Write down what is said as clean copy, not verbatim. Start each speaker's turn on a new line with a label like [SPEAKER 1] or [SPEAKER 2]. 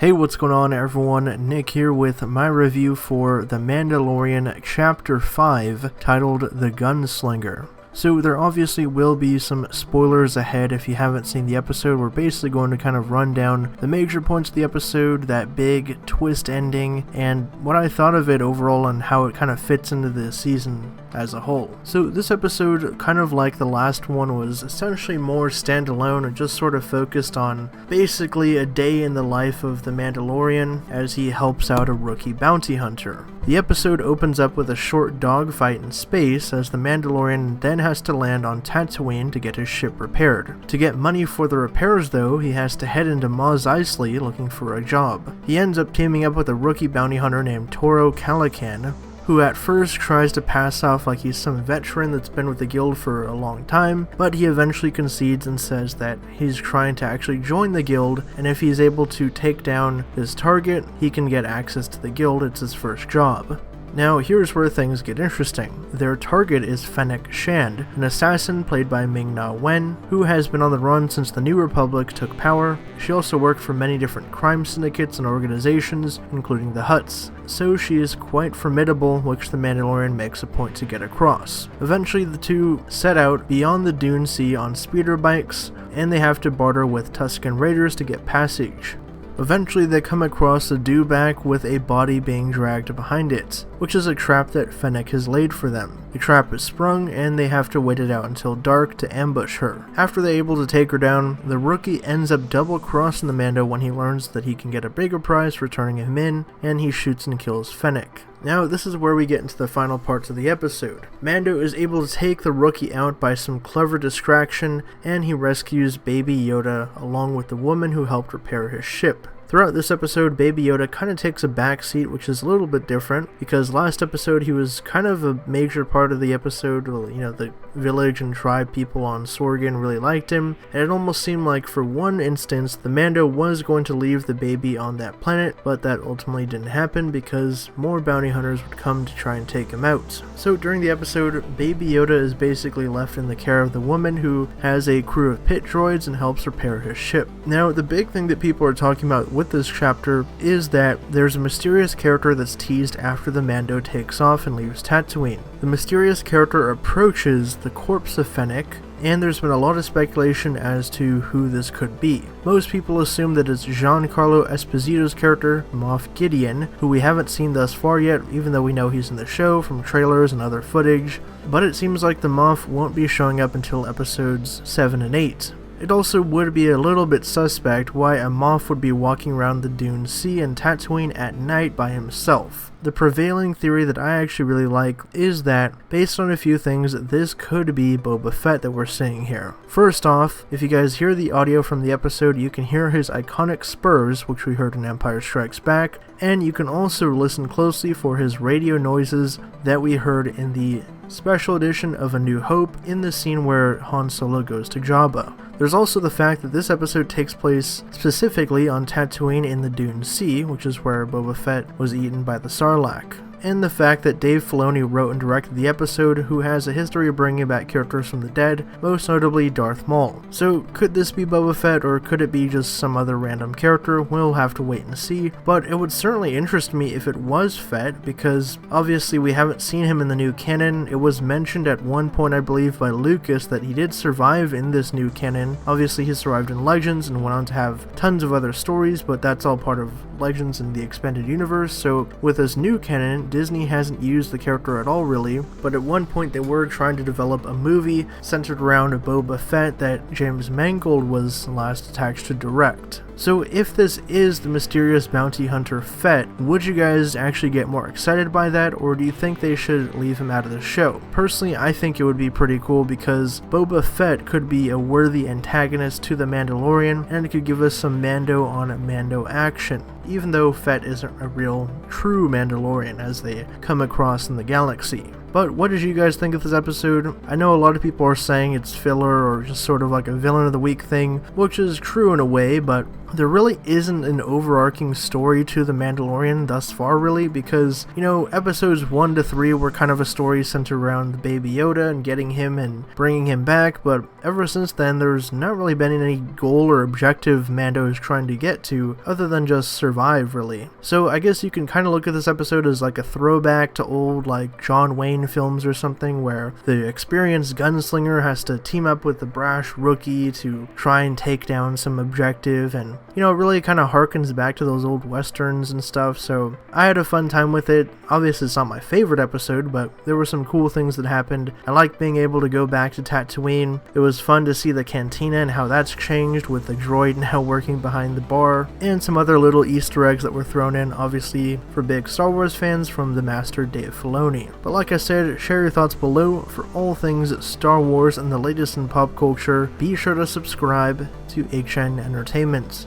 [SPEAKER 1] Hey, what's going on everyone? Nick here with my review for The Mandalorian Chapter 5, titled The Gunslinger. So there obviously will be some spoilers ahead if you haven't seen the episode. We're basically going to kind of run down the major points of the episode, that big twist ending, and what I thought of it overall and how it kind of fits into the season as a whole. So this episode, kind of like the last one, was essentially more standalone and just sort of focused on basically a day in the life of the Mandalorian as he helps out a rookie bounty hunter. The episode opens up with a short dogfight in space as the Mandalorian then has to land on Tatooine to get his ship repaired. To get money for the repairs though, he has to head into Mos Eisley looking for a job. He ends up teaming up with a rookie bounty hunter named Toro Calican, who at first tries to pass off like he's some veteran that's been with the guild for a long time, but he eventually concedes and says that he's trying to actually join the guild, and if he's able to take down his target, he can get access to the guild. It's his first job. Now here's where things get interesting. Their target is Fennec Shand, an assassin played by Ming-Na Wen, who has been on the run since the New Republic took power. She also worked for many different crime syndicates and organizations, including the Hutts, so she is quite formidable, which the Mandalorian makes a point to get across. Eventually the two set out beyond the Dune Sea on speeder bikes, and they have to barter with Tusken Raiders to get passage. Eventually they come across a dewback with a body being dragged behind it, which is a trap that Fennec has laid for them. The trap is sprung and they have to wait it out until dark to ambush her. After they're able to take her down, the rookie ends up double-crossing the Mando when he learns that he can get a bigger prize for turning him in, and he shoots and kills Fennec. Now this is where we get into the final parts of the episode. Mando is able to take the rookie out by some clever distraction, and he rescues Baby Yoda along with the woman who helped repair his ship. Throughout this episode, Baby Yoda kind of takes a backseat, which is a little bit different, because last episode he was kind of a major part of the episode. The village and tribe people on Sorgan really liked him, and it almost seemed like for one instance the Mando was going to leave the baby on that planet, but that ultimately didn't happen because more bounty hunters would come to try and take him out. So during the episode, Baby Yoda is basically left in the care of the woman who has a crew of pit droids and helps repair his ship. Now the big thing that people are talking about with this chapter is that there's a mysterious character that's teased after the Mando takes off and leaves Tatooine. The mysterious character approaches the corpse of Fennec, and there's been a lot of speculation as to who this could be. Most people assume that it's Giancarlo Esposito's character, Moff Gideon, who we haven't seen thus far yet, even though we know he's in the show from trailers and other footage, but it seems like the Moff won't be showing up until episodes 7 and 8. It also would be a little bit suspect why a Moff would be walking around the Dune Sea and Tatooine at night by himself. The prevailing theory that I actually really like is that, based on a few things, this could be Boba Fett that we're seeing here. First off, if you guys hear the audio from the episode, you can hear his iconic spurs, which we heard in Empire Strikes Back, and you can also listen closely for his radio noises that we heard in the special edition of A New Hope in the scene where Han Solo goes to Jabba. There's also the fact that this episode takes place specifically on Tatooine in the Dune Sea, which is where Boba Fett was eaten by the Sarlacc. And the fact that Dave Filoni wrote and directed the episode, who has a history of bringing back characters from the dead, most notably Darth Maul. So could this be Boba Fett, or could it be just some other random character? We'll have to wait and see, but it would certainly interest me if it was Fett, because obviously we haven't seen him in the new canon. It was mentioned at one point, I believe, by Lucas that he did survive in this new canon. Obviously he survived in Legends and went on to have tons of other stories, but that's all part of Legends in the expanded universe. So with this new canon, Disney hasn't used the character at all really, but at one point they were trying to develop a movie centered around Boba Fett that James Mangold was last attached to direct. So if this is the mysterious bounty hunter Fett, would you guys actually get more excited by that, or do you think they should leave him out of the show? Personally, I think it would be pretty cool because Boba Fett could be a worthy antagonist to the Mandalorian, and it could give us some Mando on Mando action, even though Fett isn't a real true Mandalorian as they come across in the galaxy. But what did you guys think of this episode? I know a lot of people are saying it's filler or just sort of like a villain of the week thing, which is true in a way, but there really isn't an overarching story to The Mandalorian thus far, really, because, you know, episodes 1 to 3 were kind of a story centered around Baby Yoda and getting him and bringing him back, but ever since then, there's not really been any goal or objective Mando is trying to get to, other than just survive, really. So I guess you can kind of look at this episode as like a throwback to old, like, John Wayne films or something, where the experienced gunslinger has to team up with the brash rookie to try and take down some objective, and you know, it really kind of harkens back to those old westerns and stuff, so I had a fun time with it. Obviously it's not my favorite episode, but there were some cool things that happened. I liked being able to go back to Tatooine. It was fun to see the cantina and how that's changed with the droid now working behind the bar, and some other little Easter eggs that were thrown in, obviously for big Star Wars fans, from the master Dave Filoni. But like I said, share your thoughts below. For all things Star Wars and the latest in pop culture, be sure to subscribe to HN Entertainment.